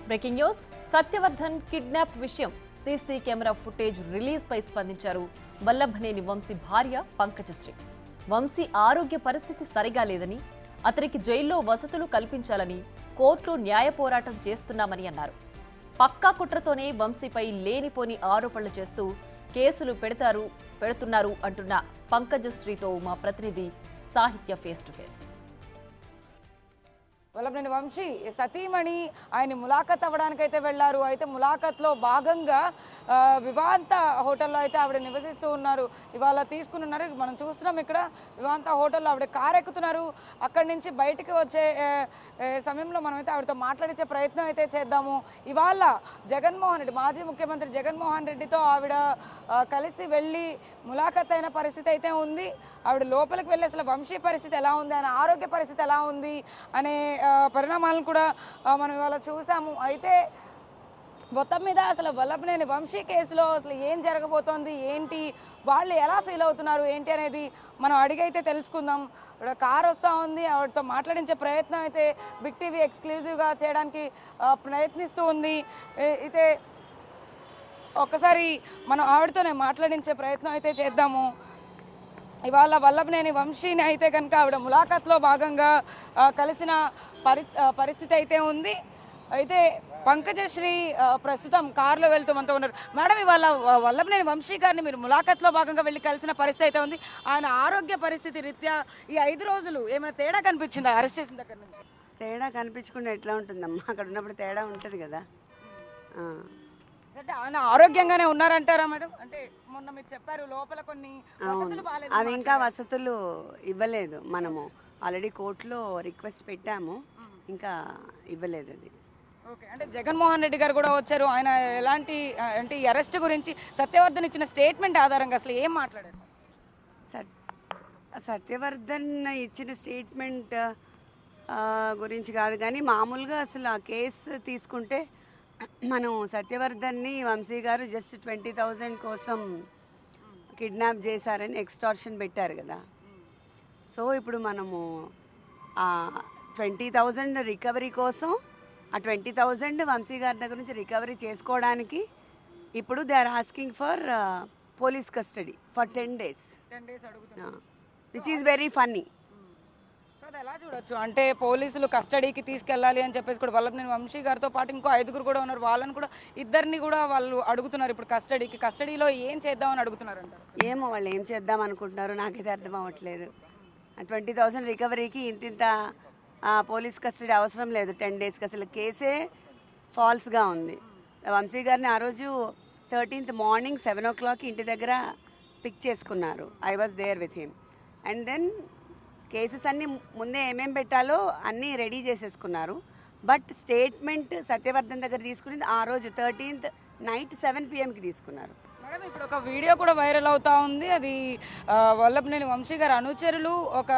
Breaking news Satyavardhan kidnap విషయం CC camera footage release పై స్పందించారు వల్లభనేని వంశీ భార్య పంకజశ్రీ. వంశీ ఆరోగ్య పరిస్థితి సరిగా లేదని, అతనికి జైల్లో వసతులు కల్పించాలని కోర్టులో న్యాయ పోరాటం చేస్తున్నామని అన్నారు. పక్కా కుట్రతోనే వంశీపై లేనిపోని ఆరోపణలు చేస్తూ కేసులు పెడుతున్నారు అంటున్న పంకజశ్రీతో మా ప్రతినిధి Sahitya face to face. Vallabhaneni Vamsi సతీమణి ఆయన ములాఖత్ అవ్వడానికైతే వెళ్లారు. అయితే ములాఖత్లో భాగంగా వివాంత హోటల్లో అయితే ఆవిడ నివసిస్తూ ఉన్నారు. ఇవాళ తీసుకున్నారు. మనం చూస్తున్నాం ఇక్కడ వివాంత హోటల్లో ఆవిడ కారు ఎక్కుతున్నారు. అక్కడి నుంచి బయటికి వచ్చే సమయంలో మనమైతే ఆవిడతో మాట్లాడించే ప్రయత్నం అయితే చేద్దాము. ఇవాళ జగన్మోహన్ రెడ్డి, మాజీ ముఖ్యమంత్రి జగన్మోహన్ రెడ్డితో ఆవిడ కలిసి వెళ్ళి ములాఖత్ అయిన పరిస్థితి అయితే ఉంది. ఆవిడ లోపలికి వెళ్ళి అసలు వంశీ పరిస్థితి ఎలా ఉంది, ఆయన ఆరోగ్య పరిస్థితి ఎలా ఉంది అనే పరిణామాలను కూడా మనం ఇవాళ చూసాము. అయితే మొత్తం మీద అసలు వల్లభనేని వంశీ కేసులో అసలు ఏం జరగబోతోంది, ఏంటి, వాళ్ళు ఎలా ఫీల్ అవుతున్నారు ఏంటి అనేది మనం అడిగైతే తెలుసుకుందాం. ఇక్కడ కారు వస్తూ ఉంది. ఆవిడతో మాట్లాడించే ప్రయత్నం అయితే బిగ్ టీవీ ఎక్స్క్లూజివ్గా చేయడానికి ప్రయత్నిస్తూ ఉంది. అయితే ఒక్కసారి మనం ఆవిడతోనే మాట్లాడించే ప్రయత్నం అయితే చేద్దాము. ఇవాళ వల్లభనేని వంశీని అయితే కనుక ఆవిడ ములాఖత్లో భాగంగా కలిసిన పరిస్థితి అయితే ఉంది. అయితే పంకజశ్రీ ప్రస్తుతం కారులో వెళ్తూ మనతో ఉన్నారు. మేడం, ఇవాళ వల్లభనేని వంశీ గారిని మీరు ములాఖత్లో భాగంగా వెళ్ళి కలిసిన పరిస్థితి అయితే ఉంది. ఆయన ఆరోగ్య పరిస్థితి రీత్యా ఈ 5 రోజులు ఏమైనా తేడా కనిపించిందా అరెస్ట్ చేసిన దగ్గర నుంచి? తేడా కనిపించకుండా ఎట్లా ఉంటుందమ్మా? అక్కడ ఉన్నప్పుడు తేడా ఉంటుంది కదా. అంటే ఆయన ఆరోగ్యంగానే ఉన్నారంటారా మేడం? అంటే మొన్న మీరు చెప్పారు లోపల కొన్ని వసతులు బాలేదు, అవి ఇంకా వసతులు ఇవ్వలేదు. మనము ఆల్రెడీ కోర్టులో రిక్వెస్ట్ పెట్టాము, ఇంకా ఇవ్వలేదు అది. ఓకే, అంటే జగన్మోహన్ రెడ్డి గారు కూడా వచ్చారు. ఆయన ఎలాంటి అంటే ఈ అరెస్ట్ గురించి సత్యవర్ధన్ ఇచ్చిన స్టేట్మెంట్ ఆధారంగా అసలు ఏం మాట్లాడారు? సత్యవర్ధన్ ఇచ్చిన స్టేట్మెంట్ గురించి కాదు, కానీ మామూలుగా అసలు ఆ కేసు తీసుకుంటే మనం సత్యవర్ధన్ని వంశీ గారు జస్ట్ 20,000 కోసం కిడ్నాప్ చేశారని ఎక్స్టార్షన్ పెట్టారు కదా. సో ఇప్పుడు మనము 20,000 రికవరీ కోసం, ఆ 20,000 వంశీ గారి దగ్గర నుంచి రికవరీ చేసుకోవడానికి ఇప్పుడు they are asking for police custody for 10 days, which is very funny. ఎలా చూడొచ్చు అంటే పోలీసులు కస్టడీకి తీసుకెళ్ళాలి అని చెప్పేసి కూడా వల్లభనేని వంశీ గారితో పాటు ఇంకో 5గురు కూడా ఉన్నారు. వాళ్ళని కూడా ఇద్దరిని కూడా వాళ్ళు అడుగుతున్నారు ఇప్పుడు కస్టడీలో ఏం చేద్దామని అడుగుతున్నారు అంటారు. ఏమో వాళ్ళు ఏం చేద్దాం అనుకుంటున్నారు, నాకైతే అర్థం అవ్వట్లేదు. 20,000 రికవరీకి ఇంత పోలీస్ కస్టడీ అవసరం లేదు 10 daysకి. అసలు కేసే ఫాల్స్గా ఉంది. వంశీ గారిని ఆ రోజు 13th మార్నింగ్ 7 o'clock ఇంటి దగ్గర పిక్ చేసుకున్నారు. I was there with him. And then cases అన్నీ ముందే ఏమేం పెట్టాలో అన్నీ రెడీ చేసేసుకున్నారు. బట్ స్టేట్మెంట్ సత్యవర్ధన్ దగ్గర తీసుకుని ఆ రోజు 13th నైట్ 7 PM తీసుకున్నారు. మేడం, ఇప్పుడు ఒక వీడియో కూడా వైరల్ అవుతా ఉంది. అది వల్లభనేని వంశీ గారు అనుచరులు ఒక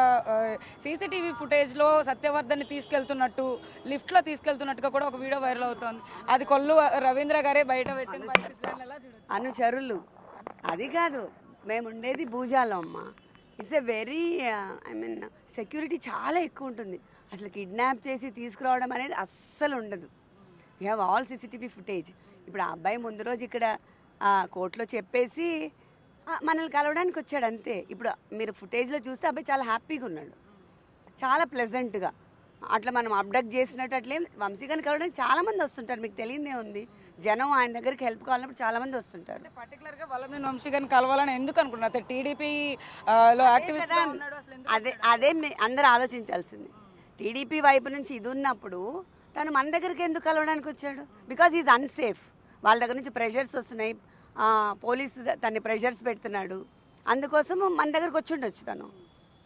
సీసీటీవీ ఫుటేజ్లో సత్యవర్ధన్ని తీసుకెళ్తున్నట్టు, లిఫ్ట్లో తీసుకెళ్తున్నట్టుగా కూడా ఒక వీడియో వైరల్ అవుతుంది. అది కొల్లు రవీంద్ర గారే బయట పెట్టిన అనుచరులు అది కాదు, మేము ఉండేది భూజాలం అమ్మ. ఇట్స్ ఎ వెరీ సెక్యూరిటీ చాలా ఎక్కువ ఉంటుంది. అసలు కిడ్నాప్ చేసి తీసుకురావడం అనేది అస్సలు ఉండదు. We have all CCTV footage. ఇప్పుడు ఆ అబ్బాయి ముందు రోజు ఇక్కడ కోర్టులో చెప్పేసి మనల్ని కలవడానికి వచ్చాడు అంతే. ఇప్పుడు మీరు ఫుటేజ్లో చూస్తే అబ్బాయి చాలా హ్యాపీగా ఉన్నాడు, చాలా ప్లెజెంట్గా. అట్లా మనం అబ్డక్ట్ చేసినట్టు అట్లేం. వంశీ గారిని కలవడానికి చాలామంది వస్తుంటారు, మీకు తెలియదే ఉంది. జనం ఆయన దగ్గరికి హెల్ప్ కావాలన్నప్పుడు చాలామంది వస్తుంటారు. పర్టికులర్గా వల్లభనేని వంశీ గారిని కలవాలని ఎందుకు అనుకున్నారు? టీడీపీ అదే అందరూ ఆలోచించాల్సింది. టీడీపీ వైపు నుంచి ఇది ఉన్నప్పుడు తను మన దగ్గరికి ఎందుకు కలవడానికి వచ్చాడు? Because is unsafe. వాళ్ళ దగ్గర నుంచి ప్రెషర్స్ వస్తున్నాయి, పోలీసు తన్ని ప్రెషర్స్ పెడుతున్నాడు. అందుకోసం మన దగ్గరకు వచ్చి ఉండొచ్చు. తను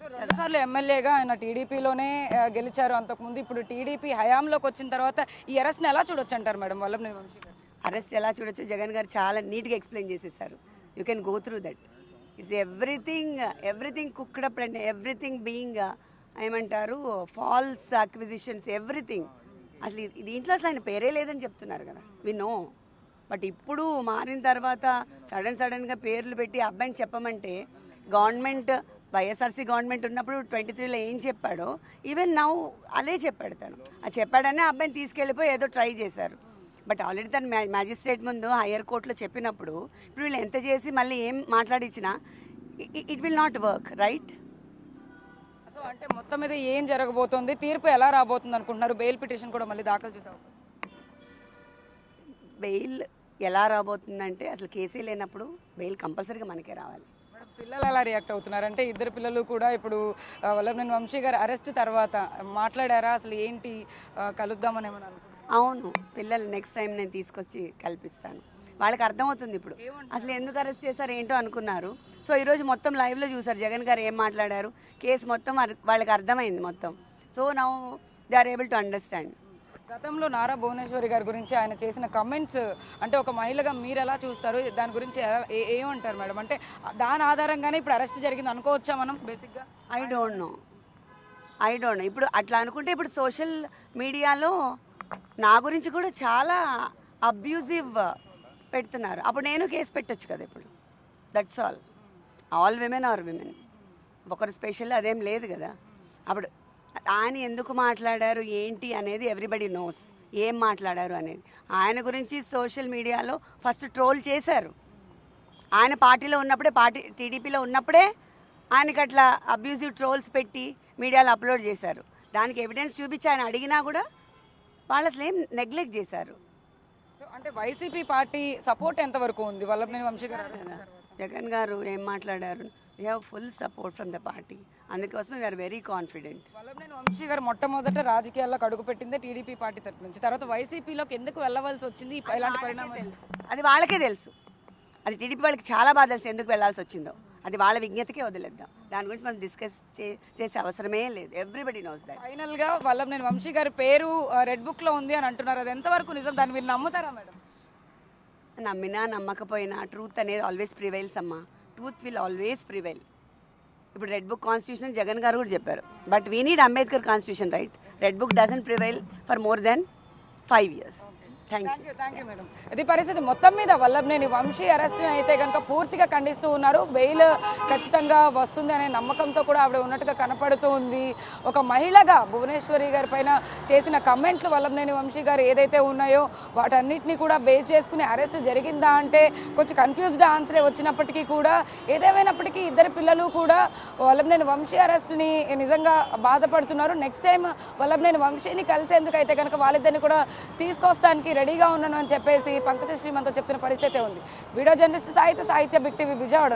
2 సార్లు ఎమ్మెల్యేగా ఆయన టీడీపీలోనే గెలిచారు అంతకుముందు. ఇప్పుడు టీడీపీ హయాంలోకి వచ్చిన తర్వాత ఈ అరెస్ట్ని ఎలా చూడొచ్చు అంటారు మేడం వల్లభనేని వంశీ గారు? అరెస్ట్ ఎలా చూడొచ్చు జగన్ గారు చాలా నీట్గా ఎక్స్ప్లెయిన్ చేసేసారు. You can go through that. It's everything cooked up and everything being ఏమంటారు ఫాల్స్ అక్విజిషన్స్, ఎవ్రీథింగ్. అసలు దీంట్లో అసలు ఆయన పేరే లేదని చెప్తున్నారు కదా, వి నో. బట్ ఇప్పుడు మారిన తర్వాత సడన్గా పేర్లు పెట్టి అబ్బాయిని చెప్పమంటే, గవర్నమెంట్ వైఎస్ఆర్సీ గవర్నమెంట్ ఉన్నప్పుడు 23లో ఏం చెప్పాడో ఈవెన్ నౌ అదే చెప్పాడు తను. అది చెప్పాడనే అబ్బాయిని తీసుకెళ్ళిపోయి ఏదో ట్రై చేశారు. బట్ ఆల్రెడీ తను మ్యాజిస్ట్రేట్ ముందు హయ్యర్ కోర్టులో చెప్పినప్పుడు ఇప్పుడు వీళ్ళు ఎంత చేసి మళ్ళీ ఏం మాట్లాడించినా it will not work, right? So అంటే మొత్తం మీద ఏం జరగబోతోంది, తీర్పు ఎలా రాబోతుంది అనుకుంటున్నారు? బెయిల్ పిటిషన్ కూడా మళ్ళీ దాఖలు చేసావు. బెయిల్ ఎలా రాబోతుందంటే అసలు కేసే లేనప్పుడు బెయిల్ కంపల్సరీగా మనకే రావాలి. మేడం, పిల్లలు ఎలా రియాక్ట్ అవుతున్నారు? అంటే ఇద్దరు పిల్లలు కూడా ఇప్పుడు వల్లభనేని వంశీ గారు అరెస్ట్ తర్వాత మాట్లాడారా? అసలు ఏంటి కలుద్దామని ఏమని అనుకుంటున్నారు? అవును, పిల్లలు నెక్స్ట్ టైం నేను తీసుకొచ్చి కల్పిస్తాను. వాళ్ళకి అర్థమవుతుంది ఇప్పుడు అసలు ఎందుకు అరెస్ట్ చేశారు ఏంటో అనుకున్నారు. సో ఈరోజు మొత్తం లైవ్లో చూసారు జగన్ గారు ఏం మాట్లాడారు, కేసు మొత్తం వాళ్ళకి అర్థమైంది మొత్తం. So now they are able to understand. గతంలో నారా భువనేశ్వరి గారి గురించి ఆయన చేసిన కమెంట్స్ అంటే ఒక మహిళగా మీరు ఎలా చూస్తారు, దాని గురించి ఏమంటారు మేడం? అంటే దాని ఆధారంగానే ఇప్పుడు అరెస్ట్ జరిగింది అనుకోవచ్చా మనం బేసిక్గా? ఐ డోంట్ నో ఇప్పుడు అట్లా అనుకుంటే ఇప్పుడు సోషల్ మీడియాలో నా గురించి కూడా చాలా అబ్యూజివ్ పెడుతున్నారు. అప్పుడు నేను కేసు పెట్టొచ్చు కదా. ఇప్పుడు that's all women are women, ఒకరు స్పెషల్ అదేం లేదు కదా. అప్పుడు ఆయన ఎందుకు మాట్లాడారు ఏంటి అనేది ఎవ్రీబడి నోస్, ఏం మాట్లాడారు అనేది. ఆయన గురించి సోషల్ మీడియాలో ఫస్ట్ ట్రోల్ చేశారు. ఆయన పార్టీలో ఉన్నప్పుడే, టీడీపీలో ఉన్నప్పుడే ఆయనకి అట్లా అబ్యూజివ్ ట్రోల్స్ పెట్టి మీడియాలో అప్లోడ్ చేశారు. దానికి ఎవిడెన్స్ చూపించి ఆయన అడిగినా కూడా వాళ్ళు అసలు ఏం నెగ్లెక్ట్ చేశారు. అంటే వైసీపీ పార్టీ సపోర్ట్ ఎంతవరకు ఉంది వల్లభనేని వంశీ గారు? జగన్ గారు ఏం మాట్లాడారు, we have full support from the party. అందుకోసం we are very confident. Vallabhaneni Vamsi garu మొట్టమొదట రాజకీయాల్లోకి అడుగు పెట్టిందే టీడీపీ పార్టీ తరపు నుంచి, తర్వాత వైసీపీలోకి ఎందుకు వెళ్ళవలసి వచ్చింది? ఇలాంటి పరిణామాలు తెలుసు, అది వాళ్ళకే తెలుసు. అది టీడీపీ వాళ్ళకి చాలా బాగా తెలుసు ఎందుకు వెళ్ళాల్సి వచ్చిందో. అది వాళ్ళ విజ్ఞతకే వదిలేద్దాం, దాని గురించి మనం డిస్కస్ చేసే అవసరమే లేదు. Everybody knows that. ఫైనల్ గా వల్లభనేని వంశీ గారి పేరు రెడ్ బుక్ లో ఉంది అని అంటున్నారు, అది ఎంతవరకు నిజం? దాన్ని మీరు నమ్ముతారా మేడం? నమ్మినా నమ్మకపోయినా ట్రూత్ అనేది ఆల్వేస్ ప్రివైల్స్ అమ్మా. Truth will always prevail. ఇప్పుడు రెడ్ బుక్ కాన్స్టిట్యూషన్ జగన్ గారు కూడా చెప్పారు, but we need Ambedkar constitution, right? Red book doesn't prevail for more than 5 years. Thank you madam. ఇది పరిస్థితి. మొత్తం మీద వల్లభనేని వంశీ అరెస్ట్ అయితే కనుక పూర్తిగా ఖండిస్తూ ఉన్నారు. బెయిల్ ఖచ్చితంగా వస్తుంది అనే నమ్మకంతో కూడా ఆవిడ ఉన్నట్టుగా కనపడుతూ ఉంది. ఒక మహిళగా భువనేశ్వరి గారి పైన చేసిన కమెంట్లు వల్లభనేని వంశీ గారు ఏదైతే ఉన్నాయో వాటన్నిటిని కూడా బేస్ చేసుకుని అరెస్ట్ జరిగిందా అంటే కొంచెం కన్ఫ్యూజ్డ్ ఆన్సరే వచ్చినప్పటికీ కూడా, ఏదేమైనప్పటికీ ఇద్దరు పిల్లలు కూడా వల్లభనేని వంశీ అరెస్ట్ని నిజంగా బాధపడుతున్నారు. నెక్స్ట్ టైం వల్లభనేని వంశీని కలిసేందుకు అయితే కనుక వాళ్ళిద్దరిని కూడా తీసుకొస్తానికి రెడీగా ఉన్నాను అని చెప్పేసి పంకజ శ్రీ మనతో చెప్తున్న పరిస్థితి ఉంది. వీడియో జర్నలిస్ట్ సాహిత్య బిగ్ టీవీ విజయవాడ.